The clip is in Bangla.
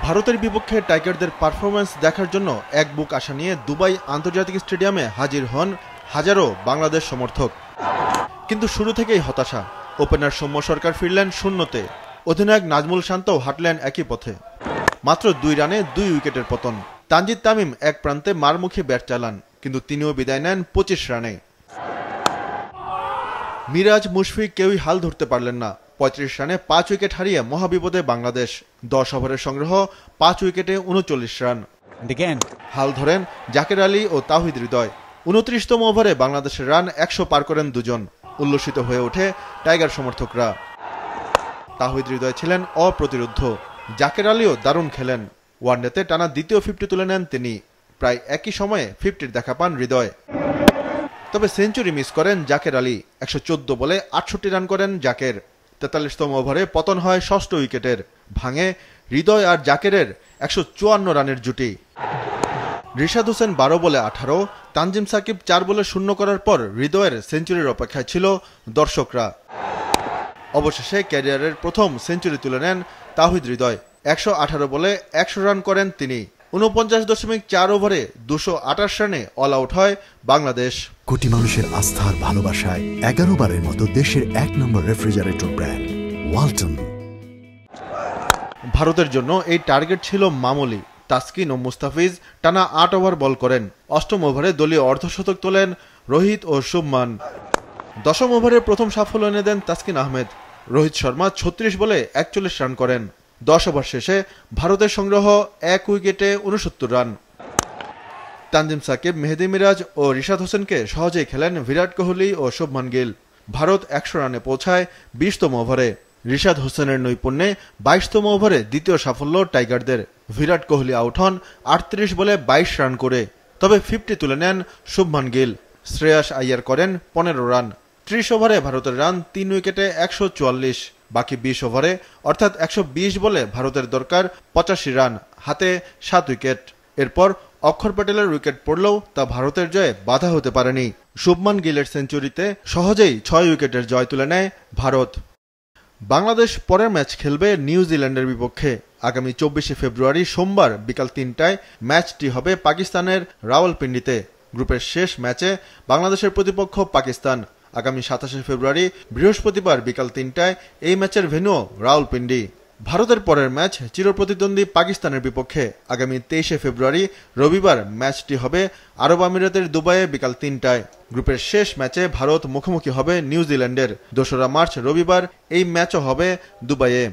ভারতের বিপক্ষে টাইগারদের পারফরম্যান্স দেখার জন্য এক বুক আশা নিয়ে দুবাই আন্তর্জাতিক স্টেডিয়ামে হাজির হন হাজারো বাংলাদেশ সমর্থক। কিন্তু শুরু থেকেই হতাশা। ওপেনার সৌম্য সরকার ফিরলেন শূন্যতে, অধিনায়ক নাজমুল শান্তও হাঁটলেন একই পথে। মাত্র 2 রানে 2 উইকেটের পতন। তানজিদ তামিম এক প্রান্তে মারমুখী ব্যাট চালান, কিন্তু তিনিও বিদায় নেন 25 রানে। মিরাজ, মুশফিক কেউই হাল ধরতে পারলেন না। 35 রানে 5 উইকেট হারিয়ে মহাবিপদে বাংলাদেশ। 10 ওভারের সংগ্রহ 5 উইকেটে 39 রান। হাল ধরেন জাকের আলী ও তাওহিদ হৃদয়। 29তম ওভারে বাংলাদেশের রান 100 পার করেন দুজন। উল্লসিত হয়ে ওঠে টাইগার সমর্থকরা। তাওহিদ হৃদয় ছিলেন অপ্রতিরোধ্য। জাকের আলীও দারুণ খেলেন। ওয়ানডেতে টানা দ্বিতীয় 50 তুলে নেন তিনি। প্রায় একই সময়ে 50-র দেখা পান হৃদয়। তবে সেঞ্চুরি মিস করেন জাকের আলী। 114 বলে 68 রান করেন জাকের। 43তম ওভারে পতন হয় ষষ্ঠ উইকেটের। ভাঙে হৃদয় আর জাকেরের 154 রানের জুটি। রিশাদ হোসেন 12 বলে 18, তানজিম সাকিব 4 বলে 0 করার পর হৃদয়ের সেঞ্চুরির অপেক্ষায় ছিল দর্শকরা। অবশেষে ক্যারিয়ারের প্রথম সেঞ্চুরি তুলে নেন তাওহিদ হৃদয়। 118 বলে 100 রান করেন তিনি। 49.4 ওভারে 228 রানে অল আউট হয় বাংলাদেশ। কোটি মানুষের আস্থার ভালোবাসায় 11 বারের মতো দেশের 1 নম্বর রেফ্রিজারেটর ব্র্যান্ড ওয়ালটন। ভারতের জন্য এই টার্গেট ছিল মামুলি। তাসকিন ও মুস্তাফিজ টানা 8 ওভার বল করেন। 8ম ওভারে দলীয় অর্ধশতক তোলেন রোহিত ও শুভমান। 10ম ওভারে প্রথম সাফল্য এনে দেন তাসকিন আহমেদ। রোহিত শর্মা 36 বলে 41 রান করেন। 10 ওভার শেষে ভারতের সংগ্রহ 1 উইকেটে 69 রান। তানজিম সাকিব, মেহেদী মিরাজ ও রিশাদ হোসেনকে সহজেই খেলেন বিরাট কোহলি ও শুভমান গিল। ভারত 100 রানে পৌঁছায় 20তম ওভারে। রিশাদ হোসেনের নৈপুণ্যে 22তম ওভারে দ্বিতীয় সাফল্য টাইগারদের। বিরাট কোহলি আউট হন 38 বলে 22 রান করে। তবে 50 তুলে নেন শুভমান গিল। শ্রেয়াস আইয়ার করেন 15 রান। 30 ওভারে ভারতের রান 3 উইকেটে 144। বাকি 20 ওভারে অর্থাৎ 120 বলে ভারতের দরকার 85 রান, হাতে 7 উইকেট। এরপর অক্ষর প্যাটেলের উইকেট পড়লেও তা ভারতের জয়ে বাধা হতে পারেনি। শুভমান গিলের সেঞ্চুরিতে সহজেই 6 উইকেটের জয় তুলে নেয় ভারত। বাংলাদেশ পরের ম্যাচ খেলবে নিউজিল্যান্ডের বিপক্ষে। আগামী 24 ফেব্রুয়ারি সোমবার বিকাল 3টায় ম্যাচটি হবে পাকিস্তানের রাওয়ালপিন্ডিতে। গ্রুপের শেষ ম্যাচে বাংলাদেশের প্রতিপক্ষ পাকিস্তান। আগামী 27 ফেব্রুয়ারি বৃহস্পতিবার বিকাল 3টায় এই ম্যাচের ভেন্যু রাওয়ালপিন্ডি। ভারতের পরের ম্যাচ চিরপ্রতিদ্বন্দ্বী পাকিস্তানের বিপক্ষে। আগামী 23 ফেব্রুয়ারি রবিবার ম্যাচটি হবে আরব আমিরাতের দুবাইয়ে বিকাল 3টায়। গ্রুপের শেষ ম্যাচে ভারত মুখোমুখি হবে নিউজিল্যান্ডের। 2রা মার্চ রবিবার এই ম্যাচও হবে দুবাইয়ে।